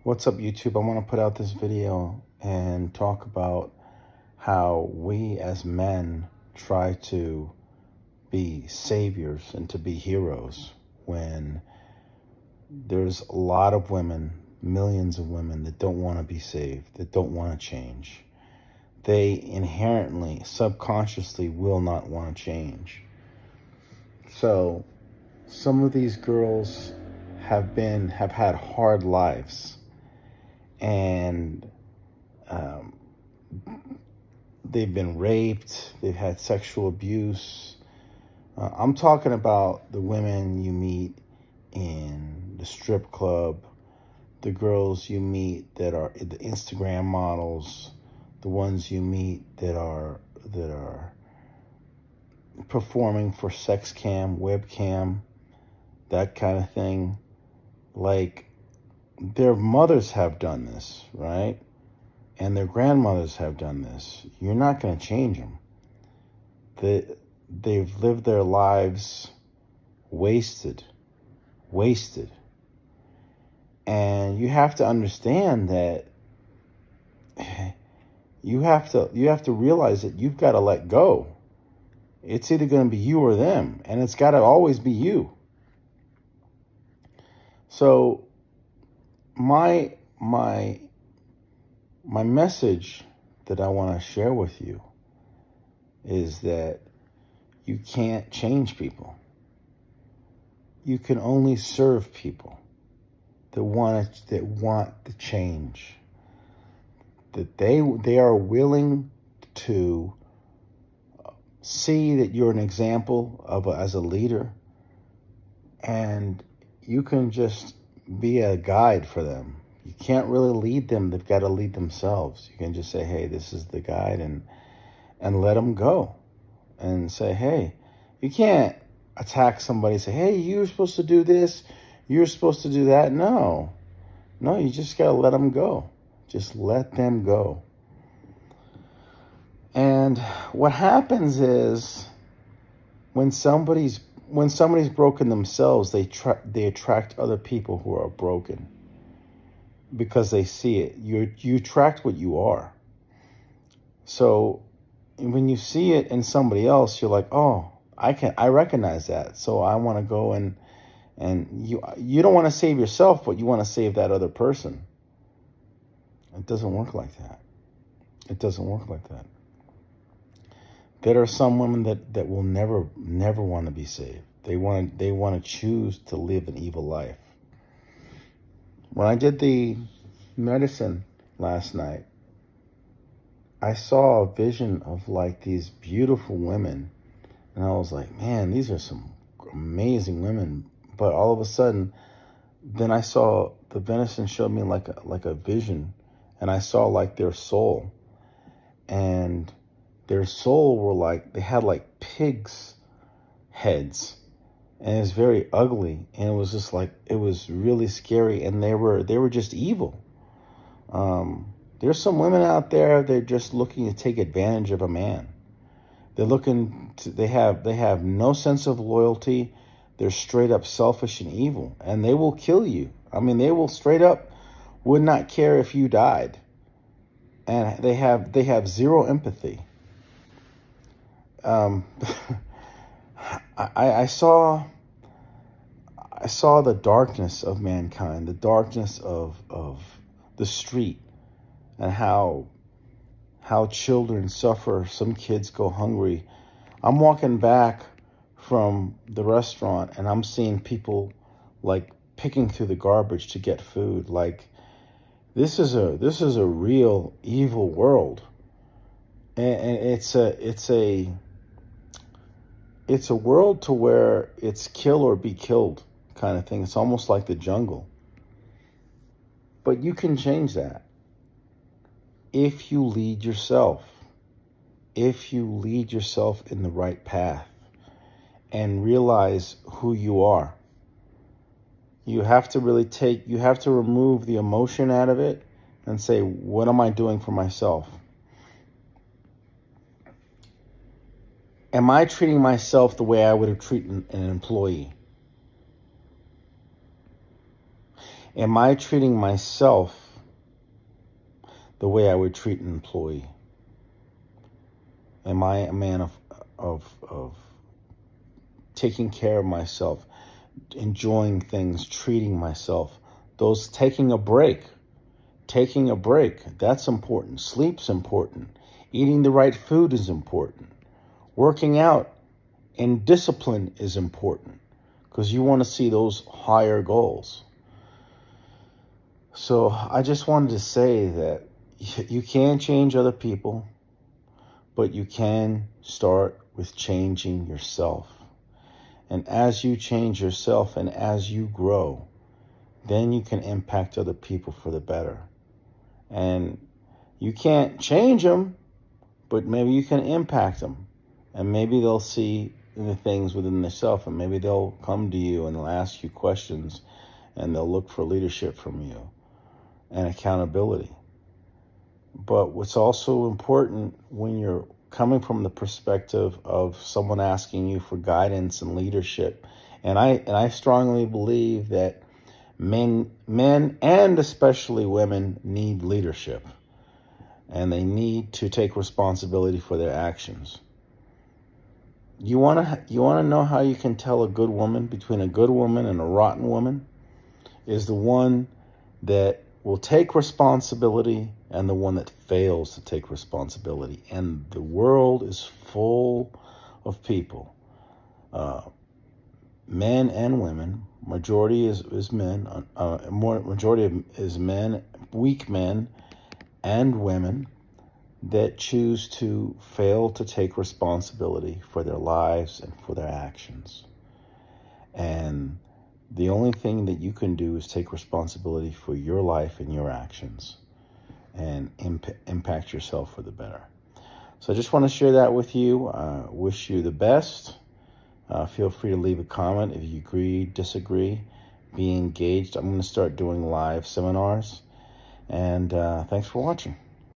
What's up, YouTube? I want to put out this video and talk about how we as men try to be saviors and to be heroes when there's a lot of women, millions of women that don't want to be saved, that don't want to change. They inherently, subconsciously will not want to change. So some of these girls have had hard lives, and they've been raped, they've had sexual abuse. I'm talking about the women you meet in the strip club, the girls you meet that are the Instagram models, the ones you meet that are performing for sex cam, webcam, that kind of thing. Like, their mothers have done this, right? And their grandmothers have done this. You're not going to change them. They've lived their lives wasted. And you have to understand that you have to realize that you've got to let go. It's either going to be you or them, and it's got to always be you. So my message that I want to share with you is that you can't change people. You can only serve people that want the change. That they are willing to see that you're an example as a leader, and you can just be a guide for them. You can't really lead them. They've got to lead themselves. You can just say, hey, this is the guide, and let them go. And say, hey, you can't attack somebody and say, hey, you're supposed to do this, you're supposed to do that. No, you just got to let them go. Just let them go. And what happens is when somebody's broken themselves, they attract other people who are broken because they see it. You attract what you are. So when you see it in somebody else, you're like, oh, I recognize that. So I want to go and you don't want to save yourself, but you want to save that other person. It doesn't work like that. It doesn't work like that. There are some women that will never want to be saved. They want to choose to live an evil life. When I did the medicine last night, I saw a vision of like these beautiful women, and I was like, man, these are some amazing women. But all of a sudden, then I saw the venison showed me like a vision, and I saw like their soul, and their soul were like, they had like pigs' heads, and it was very ugly, and it was just like, it was really scary, and they were just evil. There's some women out there, they're just looking to take advantage of a man. They have no sense of loyalty. They're straight up selfish and evil, and they will kill you. I mean, they will straight up would not care if you died. And they have zero empathy. I saw the darkness of mankind, the darkness of the street, and how children suffer. Some kids go hungry. I'm walking back from the restaurant, and I'm seeing people like picking through the garbage to get food. Like, this is a real evil world, and it's a world to where it's kill or be killed kind of thing. It's almost like the jungle. But you can change that if you lead yourself. If you lead yourself in the right path and realize who you are. You have to remove the emotion out of it and say, what am I doing for myself? Am I treating myself the way I would have treated an employee? Am I treating myself the way I would treat an employee? Am I a man of taking care of myself, enjoying things, treating myself? Those taking a break, that's important. Sleep's important. Eating the right food is important. Working out and discipline is important because you want to see those higher goals. So I just wanted to say that you can change other people, but you can start with changing yourself. And as you change yourself and as you grow, then you can impact other people for the better. And you can't change them, but maybe you can impact them. And maybe they'll see the things within themselves, and maybe they'll come to you and they'll ask you questions, and they'll look for leadership from you and accountability. But what's also important when you're coming from the perspective of someone asking you for guidance and leadership, and I strongly believe that men and especially women need leadership, and they need to take responsibility for their actions. You want to know how you can tell a good woman between a good woman and a rotten woman? Is the one that will take responsibility and the one that fails to take responsibility. And the world is full of people, men and women. Majority is men. Majority is men, weak men and women that choose to fail to take responsibility for their lives and for their actions. And the only thing that you can do is take responsibility for your life and your actions and impact yourself for the better. So I just want to share that with you. Wish you the best. Feel free to leave a comment if you agree, disagree, be engaged. I'm going to start doing live seminars. And thanks for watching.